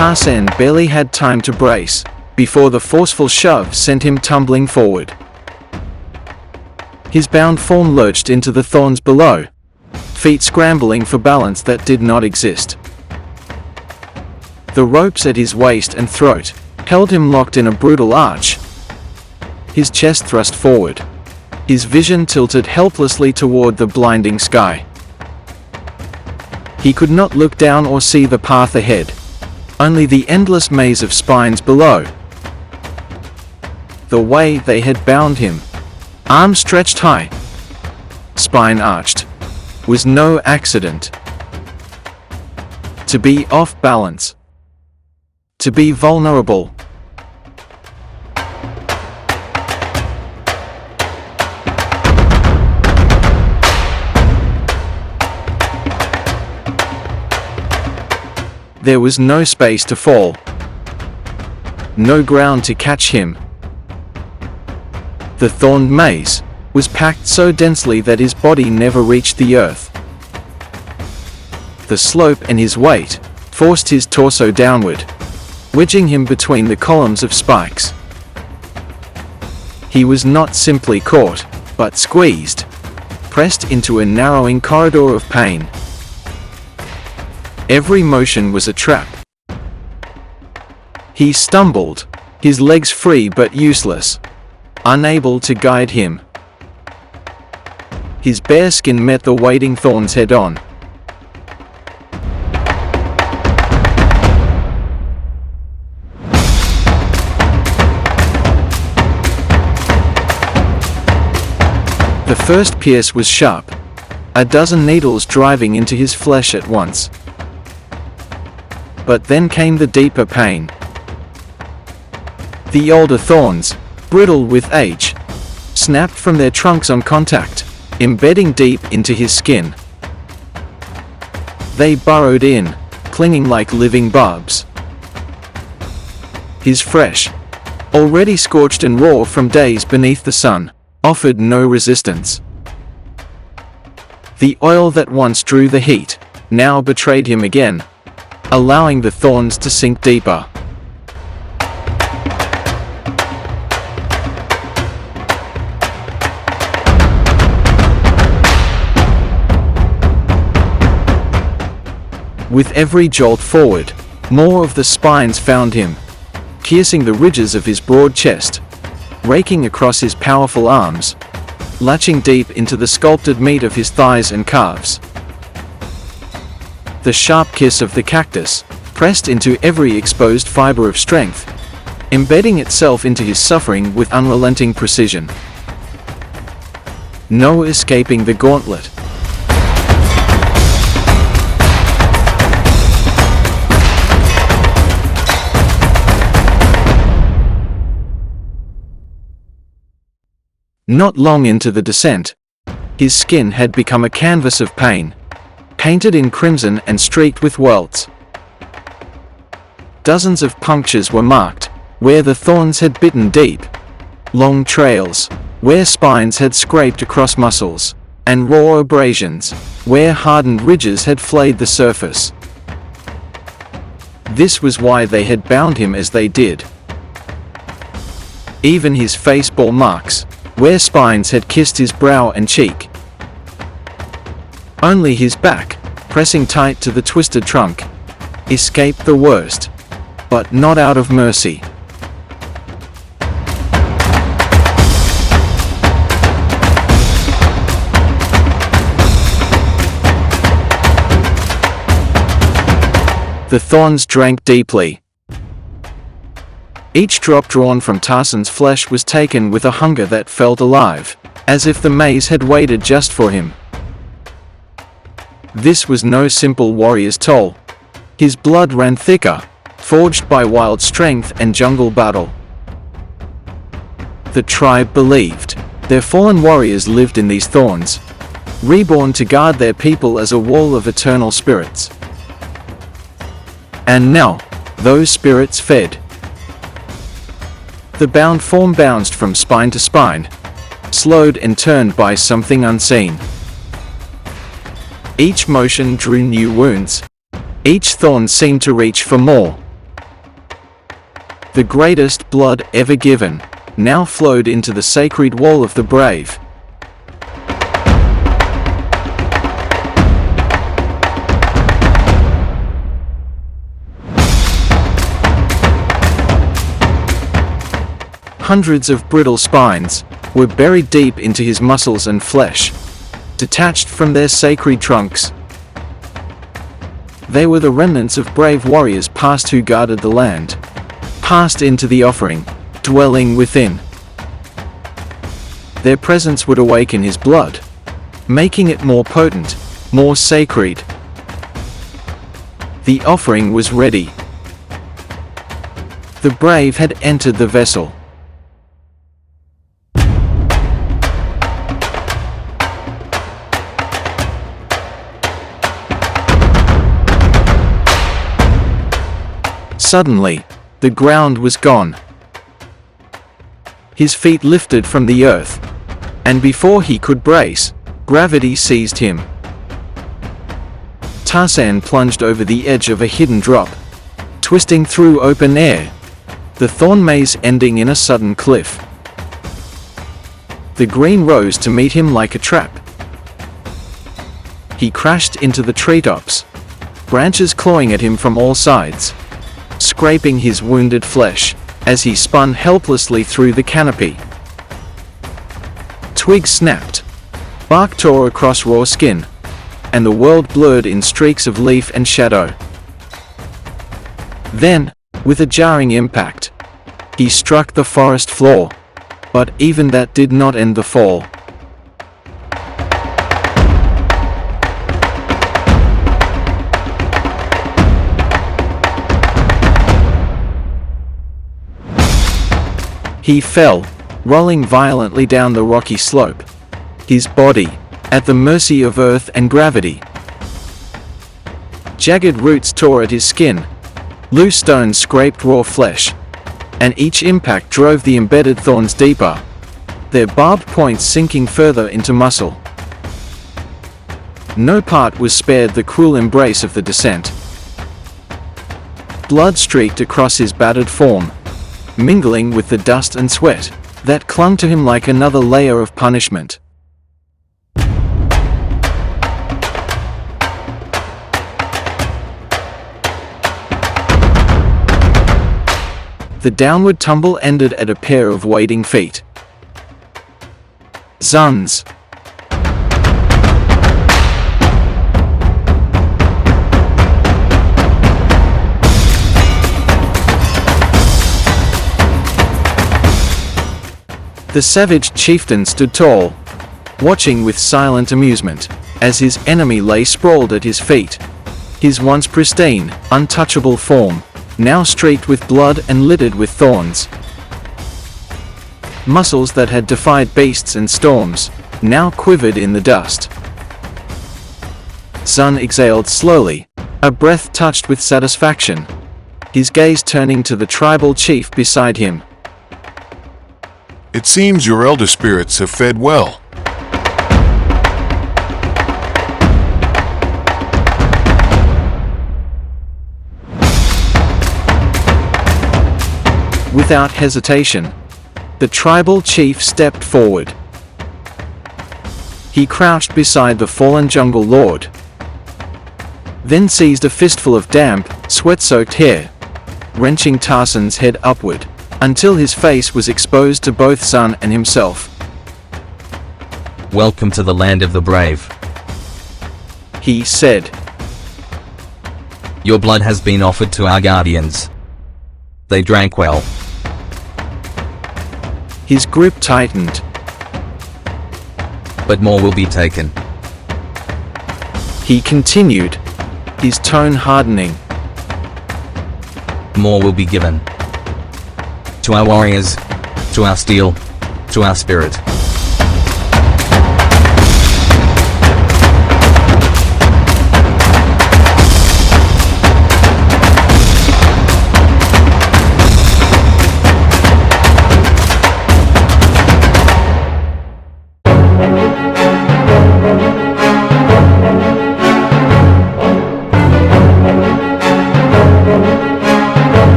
Tarsan barely had time to brace, before the forceful shove sent him tumbling forward. His bound form lurched into the thorns below, feet scrambling for balance that did not exist. The ropes at his waist and throat held him locked in a brutal arch, his chest thrust forward, his vision tilted helplessly toward the blinding sky. He could not look down or see the path ahead, only the endless maze of spines below. The way they had bound him, arms stretched high, spine arched, was no accident. To be off balance, to be vulnerable. There was no space to fall, no ground to catch him. The thorned maze was packed so densely that his body never reached the earth. The slope and his weight forced his torso downward, wedging him between the columns of spikes. He was not simply caught, but squeezed, pressed into a narrowing corridor of pain. Every motion was a trap. He stumbled, his legs free but useless, unable to guide him. His bare skin met the waiting thorns head-on. The first pierce was sharp, a dozen needles driving into his flesh at once. But then came the deeper pain. The older thorns, brittle with age, snapped from their trunks on contact, embedding deep into his skin. They burrowed in, clinging like living barbs. His flesh, already scorched and raw from days beneath the sun, offered no resistance. The oil that once drew the heat, now betrayed him again, allowing the thorns to sink deeper. With every jolt forward, more of the spines found him, piercing the ridges of his broad chest, raking across his powerful arms, latching deep into the sculpted meat of his thighs and calves. The sharp kiss of the cactus pressed into every exposed fiber of strength, embedding itself into his suffering with unrelenting precision. No escaping the gauntlet. Not long into the descent, his skin had become a canvas of pain, painted in crimson and streaked with welts. Dozens of punctures were marked, where the thorns had bitten deep, long trails, where spines had scraped across muscles, and raw abrasions, where hardened ridges had flayed the surface. This was why they had bound him as they did. Even his face bore marks, where spines had kissed his brow and cheek. Only his back, pressing tight to the twisted trunk, escaped the worst, but not out of mercy. The thorns drank deeply. Each drop drawn from Tarsan's flesh was taken with a hunger that felt alive, as if the maze had waited just for him. This was no simple warrior's toll. His blood ran thicker, forged by wild strength and jungle battle. The tribe believed their fallen warriors lived in these thorns, reborn to guard their people as a wall of eternal spirits. And now, those spirits fed. The bound form bounced from spine to spine, slowed and turned by something unseen. Each motion drew new wounds. Each thorn seemed to reach for more, The greatest blood ever given, now flowed into the sacred wall of the brave. Hundreds of brittle spines were buried deep into his muscles and flesh, detached from their sacred trunks. They were the remnants of brave warriors past who guarded the land, passed into the offering, dwelling within. Their presence would awaken his blood, making it more potent, more sacred. The offering was ready. The brave had entered the vessel. Suddenly, the ground was gone. His feet lifted from the earth, and before he could brace, gravity seized him. Tarsan plunged over the edge of a hidden drop, twisting through open air, the thorn maze ending in a sudden cliff. The green rose to meet him like a trap. He crashed into the treetops, branches clawing at him from all sides, scraping his wounded flesh as he spun helplessly through the canopy. Twigs snapped, bark tore across raw skin, and the world blurred in streaks of leaf and shadow. Then, with a jarring impact, he struck the forest floor, but even that did not end the fall. He fell, rolling violently down the rocky slope, his body at the mercy of earth and gravity. Jagged roots tore at his skin, loose stones scraped raw flesh, and each impact drove the embedded thorns deeper, their barbed points sinking further into muscle. No part was spared the cruel embrace of the descent. Blood streaked across his battered form, mingling with the dust and sweat that clung to him like another layer of punishment. The downward tumble ended at a pair of wading feet. Zuns. The savage chieftain stood tall, watching with silent amusement, as his enemy lay sprawled at his feet. His once pristine, untouchable form, now streaked with blood and littered with thorns. Muscles that had defied beasts and storms, now quivered in the dust. Zun exhaled slowly, a breath touched with satisfaction, his gaze turning to the tribal chief beside him. It seems your elder spirits have fed well. Without hesitation, the tribal chief stepped forward. He crouched beside the fallen jungle lord, then seized a fistful of damp, sweat-soaked hair, wrenching Tarsan's head upward, until his face was exposed to both Sun and himself. Welcome to the land of the brave, he said. Your blood has been offered to our guardians. They drank well. His grip tightened. But more will be taken. He continued, his tone hardening. More will be given. To our warriors, to our steel, to our spirit.